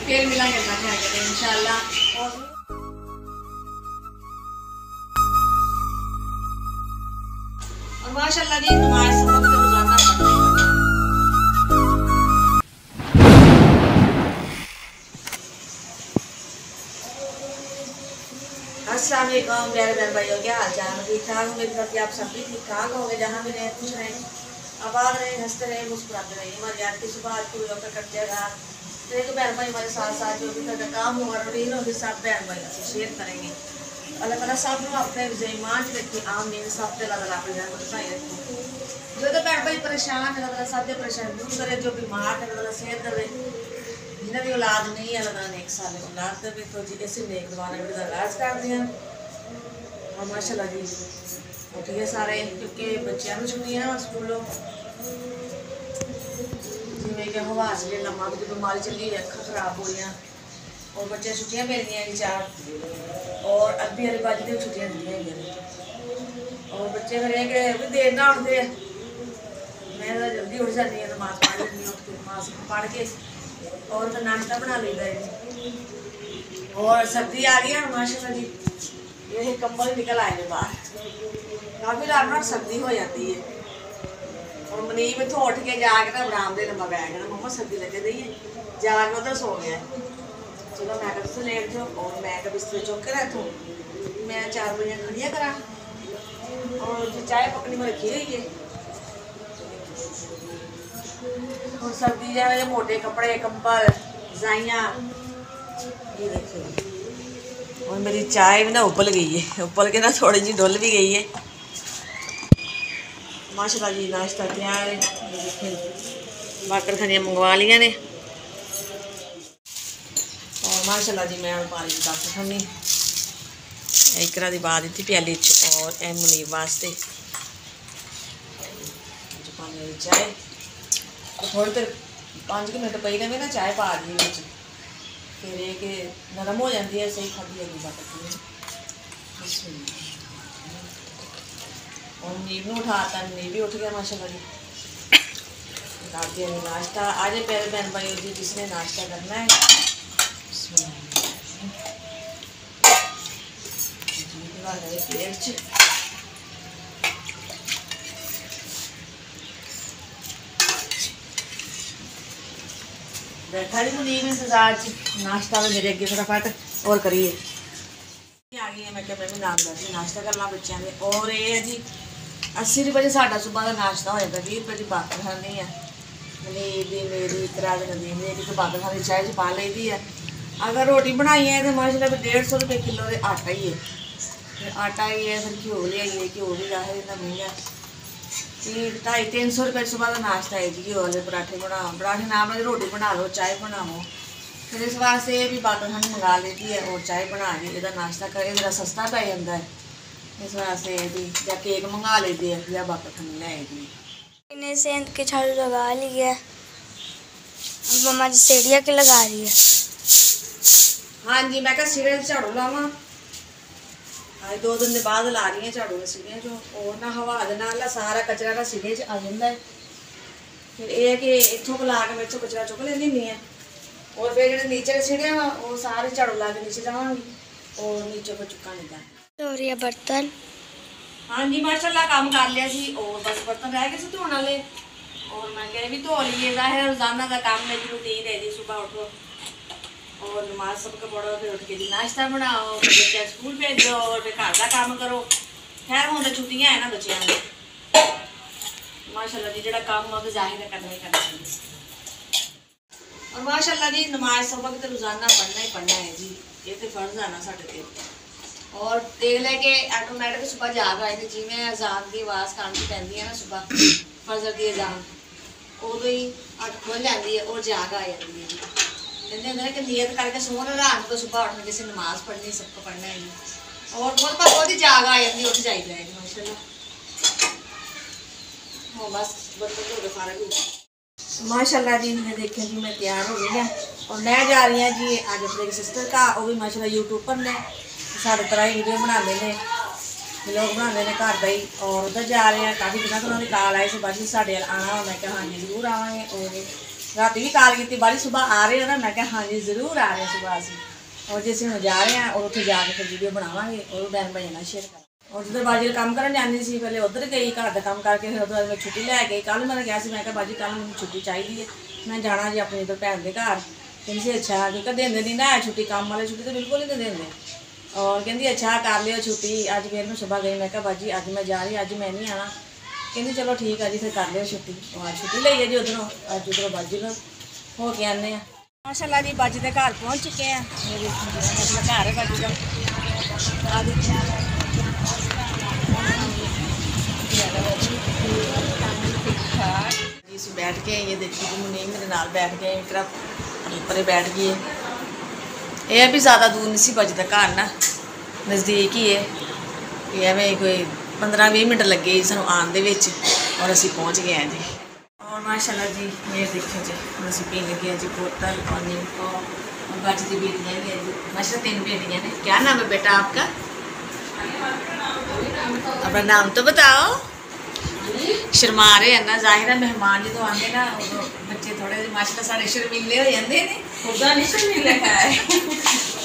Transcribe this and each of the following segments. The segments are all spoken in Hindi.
फिर मिलेंगे इंशाल्लाह। और माशाल्लाह जी नमाज सबक तो रोजाना पढ़ना ही पड़ता है। अस्सलाम वालेकुम प्यारे बहन भाइयों, क्या हाल चाल? ठीक ठाक? उम्मीद करती आप सब भी ठीक ठाक होंगे जहाँ भी रहे, खुश रहें, आबाद रहे, हंसते रहे, मुस्कुराते रहे। हमारी आज की सुबह आज पूरी होकर कटते रहा। तो एक बहन भाई हमारे साथ साथ जो भी करते काम होगा रूटीन होगी सब बहन भाई से शेयर करेंगे। अल्लाह ताला सब लोग अपने ईमान च रखी आमीन। सब ते अल्लाह अपने जान बताई रखी। जो तो भैन भाई परेशान है अल्लाह सब परेशान दूर करे। जो बीमार है अल्लाह सेहत देवे। जिन्हें भी औलाद नहीं है अल्लाह नेक साल औलाद देवे। तो जी इसी नेक दुआ ने भी इलाज करते हैं। और माशाल्लाह जी उठिए सारे क्योंकि बच्चों को छुट्टियां ना स्कूलों जिमें कि हवा से लम्मा की बीमारी चली है, अखा खराब हो गई और बच्चे छुट्टियां मिल गई 4 और अद्धी वाली बाजी की छुट्टियां दी हैं और बच्चे फिर भी देर ना उठते हैं। मैं जल्दी उठ जाती है, नमाज पढ़ लेती हूँ, उठ के नमाज पढ़ के और फिर नाश्ता बना लेता है। और सर्दी आ गई है माशाल्लाह जी, ये कंबल निकल आए हैं बाहर, काफ़ी रात ना सर्दी हो जाती है। और मनीब इतों उठ के जाके ना बरामदे लम्बा पै गया, मम्मा सर्दी लगे दी है, जाके उधर सो गया। चलो मैं तुम लेट जाओ और मैं बिस्तर चुक के रखूँ, मैं 4 बजे खड़िया करा और जो चाय पकनी में रखी हुई है। और सर्दी जाए मोटे कपड़े कंबल रजाइयाँ ये देखिए। और मेरी चाय भी ना उबल गई है, उबल के ना थोड़ी जी डुल भी गई है। माशाल्लाह जी नाश्ता तैयार है, बाकर खानियाँ मंगवा लिया ने। और माशाल्लाह जी मैं पानी की बाकर खानी एक दी पा दी प्याली च और ए मुनीब वास्ते पानी वाली चाय। तो थोड़ी देर 5 मिनट पई रहे ना चाय पा दी फिर ये कि नरम हो जाती है, सही खाती है बाकर खानी। और नीब ने उठाता, नीब भी उठ गया माशाल्लाह जी। दिया नाश्ता आज प्यारे बहन भाई जी जिसने नाश्ता करना है प्लेट बैठा जी मुनीब इंतजार नाश्ता में मेरे अगे फटाफट और करिए आ गई है। मैं क्या मैं भी नाम बैठी नाश्ता कर ला बच्चों ने। और ये है जी 80 रुपये साढ़ा सुबह का नाश्ता हो जाता, 20 रुपये की बाकर खानी है। मनीब दी मेरी करा नदीम की तो बाकर खानी चाय च पा ली दी है। अगर रोटी बनाई है तो माशाल्लाह 150 रुपये किलो के आटा ही है, फिर आटा ही है, फिर घ्यो लियाइए, घ्यो भी जाहिर इतना महंगा 250-300 रुपये सुबह का नाश्ता है जी। घ्यो वाले पराठे बनाओ, पराठे ना बना रोटी बना लो, चाय बनाओ। फिर इस वास्ते भी बाकर खानी मंगा लेती है और चाय बना के यदा नाश्ता कर जरा सस्ता पै जाता है। इस वास्ते भी या केक मंगा लेती है या बाकर खानी लेगी। इन्हें सेंध के झाड़ू लगा ली है, मम्मा जी सीढ़िया के लगा रही है। हाँ जी मैं सीढ़े झाड़ू लावा आज 2 दिन के बाद ला रही है झाड़ू सीढ़िया चो। और ना हवा दे नाल सारा कचरा का सीढ़े च आ जाता है। फिर यह कि इतों ला के मेरे कचरा चुक लेनी नहीं है। और फिर जो नीचे के सीढ़िया वा वो सारे झाड़ू ला के नीचे जावांगी और नीचे को चुका नहीं था। धोरिया बर्तन हाँ जी माशाल्लाह काम कर लिया सी और बस बर्तन रह गए सी धोने वाले और मैं कह भी धो लीए। जाहिर रोजाना का काम मेरी रूटीन है जी, सुबह उठो और नमाज सबको पढ़ो, फिर उठ के जी नाश्ता बनाओ, फिर बच्चे स्कूल भेजो और फिर घर का काम करो। खैर हुण तो छुट्टियां है ना बच्चों की माशाल्लाह जी जो काम है जाहिर है करना ही करना है। और माशाल्लाह जी नमाज सबक तो रोजाना पढ़ना ही पढ़ना है जी, ये तो फर्ज है ना साढ़े ते। और देख ले कि ऑटोमैटिक सुबह जाग आए जिमें अजान की आवाज़ कान की पैंदी है ना सुबह फजर की अजान उदो ही अख खुल जाती है और जाग आ जाती है जी। कहते हैं कि नियत करके सो ना रात को सुबह उठना जैसे नमाज पढ़नी सबको पढ़ना है जी। और बहुत पर बहुत ही जाग आ जाती उठ जाइए माशाल्लाह। हाँ बस बर्तन धो के सारा कुछ माशाल्लाह जी मैं देखें जी मैं तैयार हो गई है और मैं जा रही हूँ जी आज अपने सिस्टर का। वो भी माशाल्लाह यूट्यूब पर ने साढ़े तरह ही वीडियो बनाते हैं लोग बनाते हैं घर का ही। और उधर जा रहे हैं काफ़ी दिनों तो उन्होंने कॉल आए से बाजी साढ़े आना। मैं क्या हाँ जी जरूर आवांगे और रात भी कॉल की बाजी सुबह आ रहे हो ना, मैं कहा हाँ जी जरूर आ रहे हैं सुबह असी, और जो हम जा रहे हैं और उत्थे जाके फिर वीडियो बनावांगे और टाइम पर जाना शेयर कर। और जिधर बाजी का काम करन जाती सी पहले उधर गई, घर का काम करके फिर उधर मैं छुट्टी लै गई। कल मैंने कहा मैं कहा बाजी कल मैं छुट्टी चाहिए है, मैं जाना जी अपनी इधर भैन के घर। कहती अच्छा क्योंकि देंगे नहीं ना छुट्टी, काम वाले छुट्टी तो बिल्कुल ही नहीं देंगे। और कहती अच्छा कर लियो छुट्टी। अज फिर मैं सुबह गई, मैं कहा बाजी अज मैं जा रही, अज मैं नहीं आना। कहती चलो ठीक है जी फिर कर लियो छुट्टी। और छुट्टी ली है जी उधरों, अज उधरों बाजी को हो के आने। माशाल्लाह जी बाजी के घर पहुँच चुके हैं। मेरे घर है बाजी का, जी बैठ के ये देखिए जी मुनीम मेरे नाल बैठ गए, पर बैठ गई है। यह भी ज़्यादा दूर नहीं सी बजदा घर ना, नज़दीक ही है। ये हमें कोई 15-20 मिनट लगे जी सानू आने दे विच, और असी पहुँच गए हैं जी। और माशाल्लाह जी ये देखिए जी असी पीन लगे हैं जी बोतल पानी को। और बाजी की बेटियाँ भी हैं जी, माशाल्लाह 3 बेटियाँ ने। क्या नाम है बेटा आपका? अपना नाम तो बताओ। शर्मा रहे हैं ना, जाहिर है मेहमान जो आते ना बच्चे थोड़े माशाल्लाह सारे शर्मीले हो जाते हैं। खुदा नहीं शर्मीले है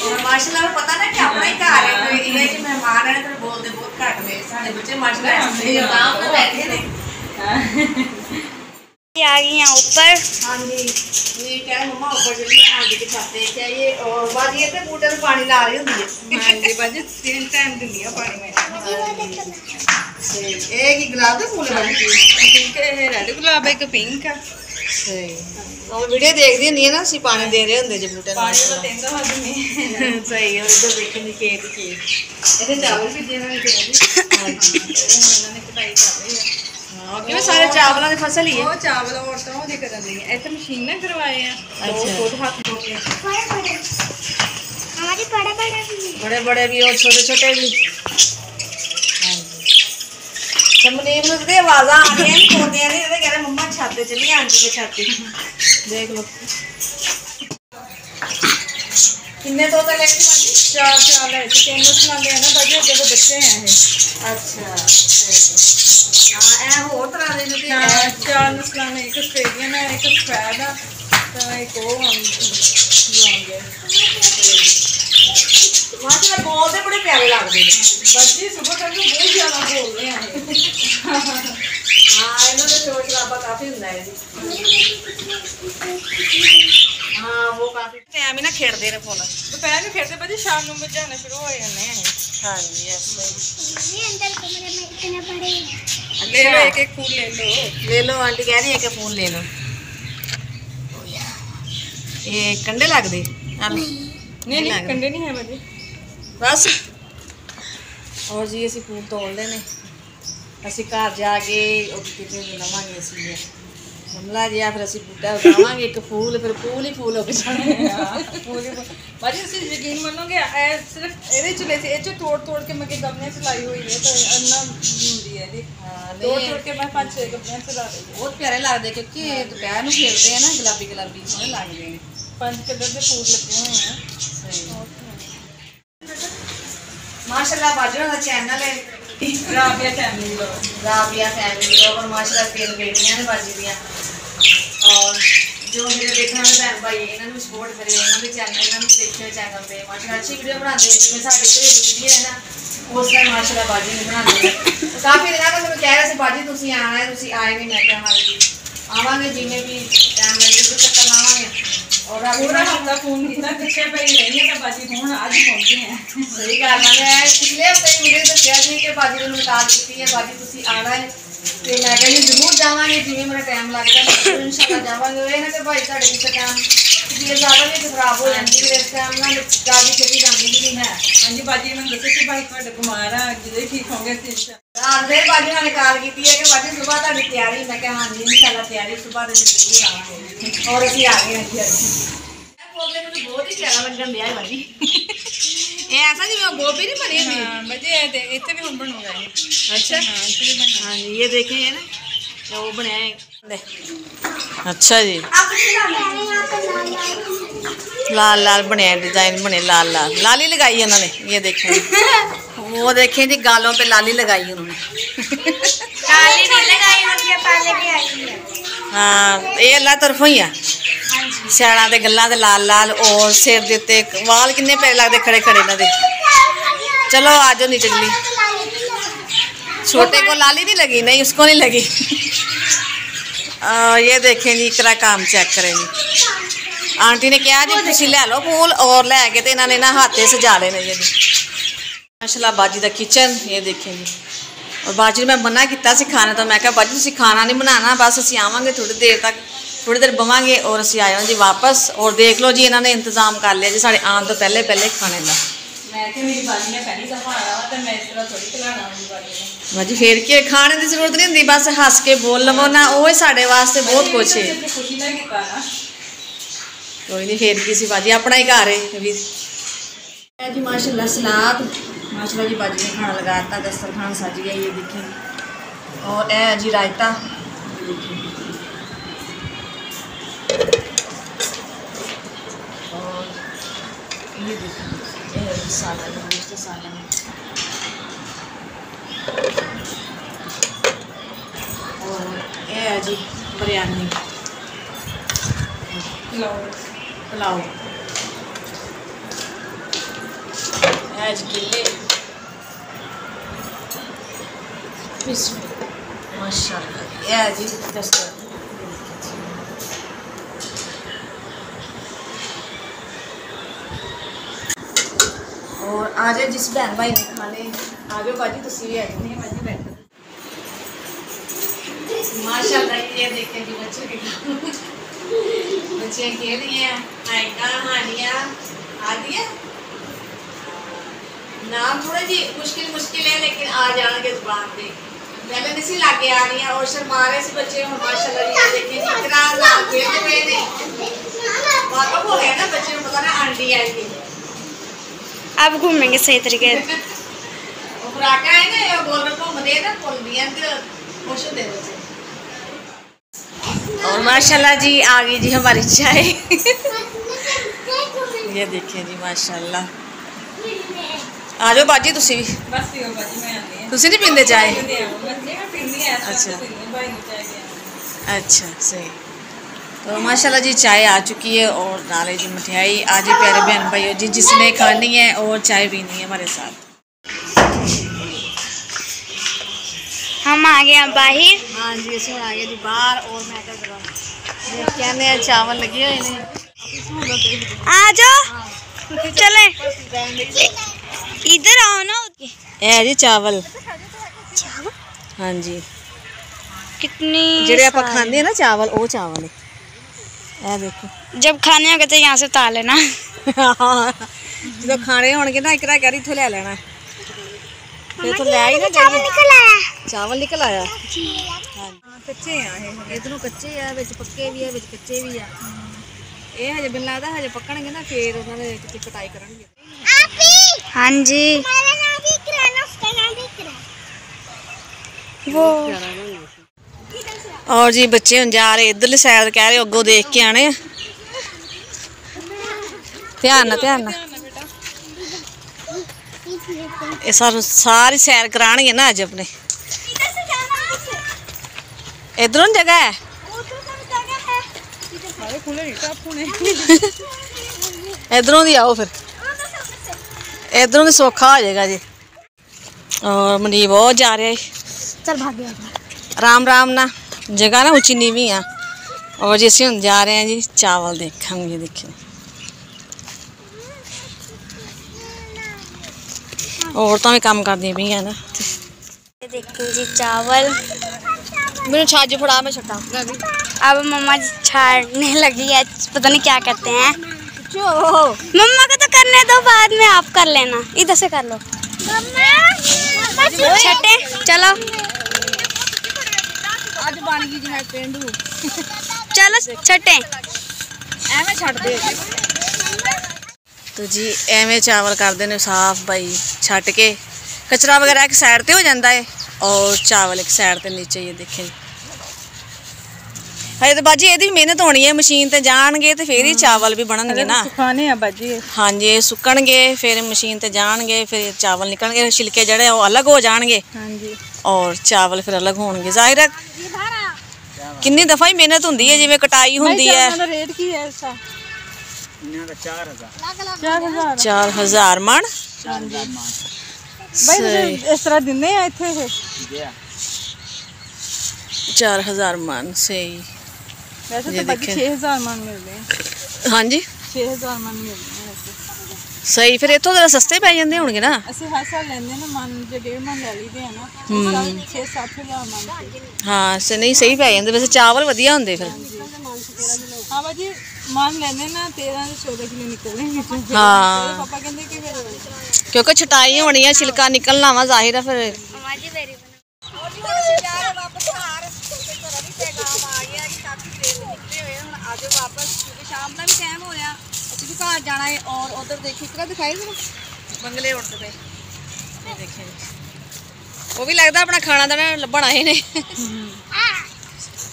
और माशाल्लाह पता ना कि अपना ही घर है, ये कि मेहमान है तो बोलते बहुत घट ने। सारे बच्चे माशाल्लाह ऐसे आराम से बैठे ने। आ गई यहाँ ऊपर। हाँ जी ये क्या है मम्मा ऊपर चलिए आगे के छाते क्या ये। और बाद ये तो बूटे में पानी ला रही होती है। हाँ जी बाजी 3 टाइम दी है पानी में। एक ही गुलाब के फूल है, पिंक है, रेड गुलाब है, एक पिंक है। सही और वीडियो देख दी नहीं है ना, असं पानी दे रहे होंगे जो बूटे पानी तो देंगे हद नहीं। सही और इधर देखें जी खेत इधर चावल भी देना इन्होंने कटाई कर रही है। कि सारे चावलों की फसल ही है। वो चावल औरतें वो कर रही हैं, इतने मशीन ने करवाए हैं। अच्छा खुद हाथ धो के हमारे बड़े बड़े भी और छोटे छोटे भी। मुनीम ने आवाजा आ रही है तोड़िया नहीं, कह रहे मम्मा छाते चलिए आंटी के छाते। देख लो किन्ने तो तक लेके बाजी 4 साल है, 3 नस्ल है ना बाजी, अगे तो बच्चे हैं। अच्छा हाँ ए होर तरह दे ने। हाँ 4 नस्ल ने, एक ऑस्ट्रेलियन है, एक स्पैड है, तो एक वो होंगे। माशाल्लाह बोलते बड़े प्यारे लगते हैं बच्चे, सुबह तक बहुत ज़्यादा बोल रहे हैं। हाँ इन्होंने शोर शराबा काफ़ी होता है जी। हाँ वो काफ़ी टाइम ही ना खेलते रहे फोन, दोपहर में खेलते बच्चे, शाम को बजाना शुरू हो जाने हैं। हाँ जी ऐसे ले लो, एक फूल ले लो आंटी कह रही है, एक फूल ले लो। ये कंडे लगते? नहीं कंडे नहीं है बच्चे बस। और जी असी फूल तोड़ लेने, असी घर जाके लवांगे असी गमला जिहा, फिर असी बूटा उगावांगे एक फूल, फिर फूल ही फूल हो जाने। भाजी असी यकीन मनोगे सिर्फ ये तोड़ तोड़ के मैं गमले च लाई हुई है, तो इन्ना होंदी है तोड़ तोड़ के मैं 5-6 गमले च ला रही। बहुत प्यारे लगते क्योंकि दोपहर में खेलते हैं ना, गुलाबी गुलाबी सोहने लगते हैं। 5 कलर के फूल लगे हुए हैं। माशाल्लाह बाजू का चैनल है राबिया फैमिली ब्लॉग। और माशाल्लाह 3 बेटियां ने बाजी दियां, और जो मेरे देखने वाले भैन भाई इन्होंने सपोर्ट करे, इन्होंने देखे चैनल पे माशाल्लाह अच्छी वीडियो बनाते हैं। जिवें साडी वीडियो है ना उस टाइम माशाल्लाह बाजी नहीं बनाते हैं। तो काफ़ी दिन तक मैं कह रहा सी बाजी तुसीं आना है, तुसीं आए नहीं। मैं कहा हाँ जी आवांगे, जिवें भी टाइम लगे तो चक्कर लावांगे। और पूरा हफ्ता फोन किया पिछले पे ही रही है, बाजी हूँ अज पहुँचे हैं। सही गल है, मैं पिछले हफ्ते वीडियो दसिया जी कि बाजी ने कॉल की है, बाजी तुसीं आना है, तो मैं कहनी जरूर जावांगे, जिवें मेरा टाइम लगता इंशाल्लाह जावांगे। ये ना कि भाई साढ़े किसी टाइम तबीयत ज़्यादा भी खराब हो जाती है, इस टाइम ना ज़्यादा छेती जाती भी नहीं है। हाँ जी बाजी ने दसा कि भाई तुहाडे बीमार आ, जो ठीक होंगे रात फिर बाजी ने कॉल की है कि बाजी सुबह तुहाडी तैयारी। मैं कहा हाँ जी इंशाल्लाह तैयारी सुबह तो जरूर आवांगे, और असीं आ गए हैं। बहुत ही प्यारा लगन दिया है बाजी। ये ऐसा जी मैं गोभी नहीं बनी हुई। हां बजे इथे भी हम बनूंगा। अच्छा हां इथे भी बना। हां जी ये देखें ये ना वो बनाया है। अच्छा जी लाल लाल बने, डिजाइन बने लाल लाल, लाली लगाई उन्होंने। ये देखें वो देखें जी गालों पे लाली लगाई उन्होंने। लाली नहीं लगाई, उनके पहले भी आई है। हाँ ये अल्लाह तरफों ही है सियाणा दे गल्लां ते लाल लाल और सिर दे उत्ते वाल किन्ने प्यारे लगदे खड़े खड़े इन्हां दे। चलो आ जाओ नीचे चली। छोटे को लाली नहीं लगी, नहीं उसको नहीं लगी। ये देखें जी इकरा काम चेक करें जी। आंटी ने कहा जी तुम ले लो फूल और लैके तो इन्होंने ना हाथे सजा लेने जी। माशाल्लाह बाजी का किचन ये देखें जी। और बाजी मैं मना किया खाने तो मैं क्या बाजी तुम खाना नहीं बनाना बस असी आवांगे थोड़ी देर तक, थोड़ी देर बवांगे और असी आए जी वापस। और देख लो जी इन्होंने इंतजाम कर लिया जी साढ़े आने तो पहले पहले खाने का। बाजी फिर के खाने की जरूरत नहीं होंगी, बस हस के बोल लवो ना, वो साढ़े वास्ते बहुत कुछ है। कोई नहीं फिर की सी बाजी अपना ही घर है भी जी। माशाल्लाह सलाद माशाल्लाह जी बाजी ने खाना लगाता, दस्तरखान सज गया ये देखें। और ए जी रायता और ये देखें सालन गोश्त सालन और ए जी बिरयानी पुलाव आज केले माशाल्लाह ये जी दस्तरखान। और आज जिस बहन भाई ने खाने आ गए बाजी तुम भी आ जाए बाजी बैठो। माशाल्लाह ये देखें जी बच्चे के बच्चे खेल रही हैं आयका हानिया आदिया नाम थोड़ा जी मुश्किल मुश्किल है लेकिन आ जाएंगे जुबान पे। पहले नहीं सी लागे आ रही हैं और शर्मा रहे से बच्चे और माशाल्लाह जी देखें जी इतना नाम खेलते पे ने वाकफ हो गया ना बच्चे को पता ना आंटी आएगी अब घूमेंगे सही तरीके और खुराक है ना ये बोल रहे घूमते ना बोल दिया तो खुश होते बच्चे। और माशाल्लाह जी आ गई जी हमारी चाय। ये देखिए जी माशाल्लाह आ जाओ बाजी तुसी भी तुसी नहीं पींदे चाय? अच्छा अच्छा सही। तो माशाल्लाह जी चाय आ चुकी है और नाले जी मिठाई आज ही प्यारे बहन भाइयों जी जिसने खानी है और चाय पीनी है हमारे साथ। हम आ गए बाहर। हाँ जी असं आ गए जी बाहर और मैं कहने चावल लगे हुए हैं। आ जाओ चले इधर आओ ना। है जी चावल हाँ जी कितनी जेडे आप खाते हैं ना चावल वो चावल है देखो। जब खाने होंगे तो यहाँ से उतार लेना। जो खाने होंगे ना एक कह इतों ले लेना फिर तो ले आई ना चावल निकल आया। कच्चे इधरों कच्चे है विच पक्के भी है विच कच्चे भी है। ये हजे मैनूं लगदा हजे पक्कणगे ना फिर उन्होंने कटाई करनगे। हाँ जी वो और जी बच्चे हम जा रहे इधरली साइड कह रहे अगों देख के आने। ध्यान ना ये सारी सैर कराने ना अज अपने। इधरों जगह है इधरों दी आओ फिर इधरों भी सौखा हो जाएगा जी। और मनीब बहुत जा रहा है चल भाग गया राम राम ना जगह ना ऊंची नीवी आ। और जैसे हम जा रहे हैं जी चावल देखेंगे देखिए औरतां भी काम कर दी है ना। देखिए जी चावल मैंने छाज फड़ा मैं छटा अब मम्मा छाड़ने लगी है पता नहीं क्या करते हैं। मम्मा को तो करने दो बाद में आप कर लेना इधर से कर लो छटे चलो आज बन गई जी है पेंडू चलो छटे एवें छड़ दे। तो जी एवें चावल करते हैं साफ भाई छट के कचरा वगैरह एक साइड पे हो जाता है और चावल एक साइड पे नीचे ये देखें। हजे तो बाजी यदि मेहनत होनी है मशीन ते जाणगे तो फिर ही चावल भी बनणगे ना। सुखाने हैं बाजी हाँ जी सुकणगे फिर मशीन ते जाणगे फिर चावल निकलणगे छिलके जड़े वो अलग हो जाणगे हाँ जी और चावल फिर अलग होणगे। जाहिर है किन्नी दफा ही मेहनत होंदी है, जिवें कटाई होंदी है। रेट की है इसका? 4000 मन। भाई इस तरह दिंदे हैं इत्थे 4000 मन सही। वैसे तो बाकी 6000 मन मिलते हैं। हाँ जी 6000 मन मिलते हैं वैसे। सही, फिर इत्थों जरा सस्ते पै जांदे होणगे ना। ਅਸੀਂ ਹਰ ਸਾਲ ਲੈਂਦੇ ਨਾ ਮਨ ਜੇ 1.5 ਮਨ ਲੈ ਲਈਦੇ ਆ ਨਾ 6-7,000 ਮਨ। हाँ से नहीं सही पै जांदे। वैसे चावल वधिया होंदे फिर। हाँ भाजी ਮਨ ਲੈਂਦੇ ਨਾ 13-14 ਕਿਲੋ ਨਿਕਲਦੇ ਵਿੱਚੋਂ। हाँ ਪਾਪਾ ਕਹਿੰਦੇ ਕਿ ਫਿਰ क्योंकि छटाई होनी है, छिलका निकलना वा जाहिर है फिर। जाना है और उधर देखिए कितना दिखाई दे बंगले उड़ते पे देखे, वो भी लगता अपना खाना दाना लभना ही नहीं।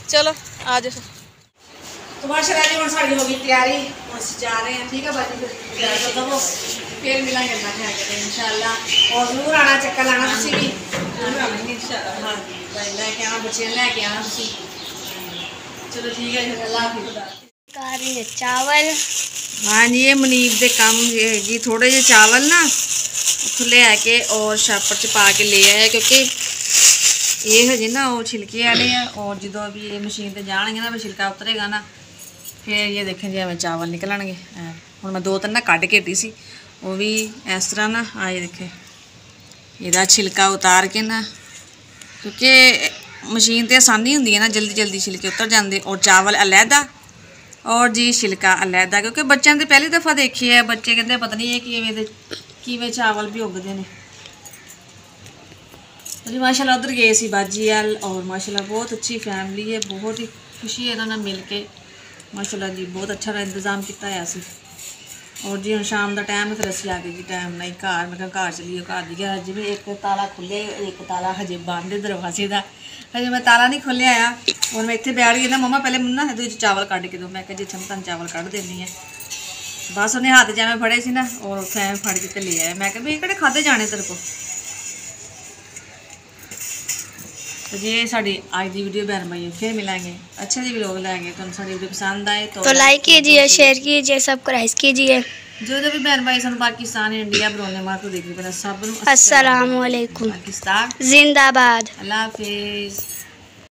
चलो आज तो माशाल्लाह जी हुण साडी हो गई तैयारी, हुण असीं जा रहे हैं। ठीक है बाजी, फिर मिलांगे अल्लाह के आगे इंशाल्लाह। और जरूर आना, चक्कर लाना तुसीं भी इंशाल्लाह। हाँ भाई लैके आना, बच्चियां लैके आना तुसीं। चलो ठीक है, अल्लाह हाफिज़। चावल। हाँ जी ये मुनीब दे काम जी, थोड़े जे चावल ना उत्थों ले आके और छापर च पा के ले आया, क्योंकि ये हजे ना वो छिलके वाले हैं। और जो भी ये मशीन से जाएंगे ना, छिलका उतरेगा ना, फिर ये देखें जी हमें चावल निकलणगे। हुण मैं 2-3 ना कढ़ के हटी सी, वो भी इस तरह ना आए देखे ਇਹਦਾ छिलका उतार के ना, क्योंकि मशीन तो आसानी होंदी है ना, जल्दी जल्दी छिलके उतर जाते। और चावल अलहदा और जी छिलका अलहदा, क्योंकि बच्चों ने पहली दफ़ा देखी है। बच्चे कहते पता नहीं है किवें चावल भी उगते हैं जी। माशाल्लाह उधर गए सी बाजी वाल, और माशाल्लाह बहुत अच्छी फैमिली है, बहुत ही खुशी है इन्होंने मिल के। माशाल्लाह जी बहुत अच्छा इंतज़ाम किया है सी। और जी हम शाम का टाइम फिर असीं आ गए जी टाइम नहीं घर। मैं कहा घर चलीए, घर दी गया जिवें एक ताला खुले, एक ताला हजे बंद दरवाजे का। हजे मैं ताला नहीं खोलिया आ, और मैं इत्थे बैठ गई ना, मम्मा पहले ना दो चावल कढ़ के दो। मैं कहा जी अच्छा मैं तुहानूं चावल कढ़ देनी है। बस उन्हें हाथ च एवें फड़े सी ना, और उत्थे एवें फड़ के ले आया। मैं कहा भी किहड़े खाधे जाने तेरे को। तो जी साड़ी आज की वीडियो बहन भाई, फिर मिलेंगे अच्छे जी व्लॉग लाएंगे। तो साड़ी वीडियो पसंद आए तो लाइक कीजिए, शेयर कीजिए, सब्सक्राइब कीजिए। जो भी बहन भाई सन पाकिस्तान इंडिया बरोने मार को देखिए, सब अस्सलाम वालेकुम, पाकिस्तान जिंदाबाद। अल्लाह हाफिज़।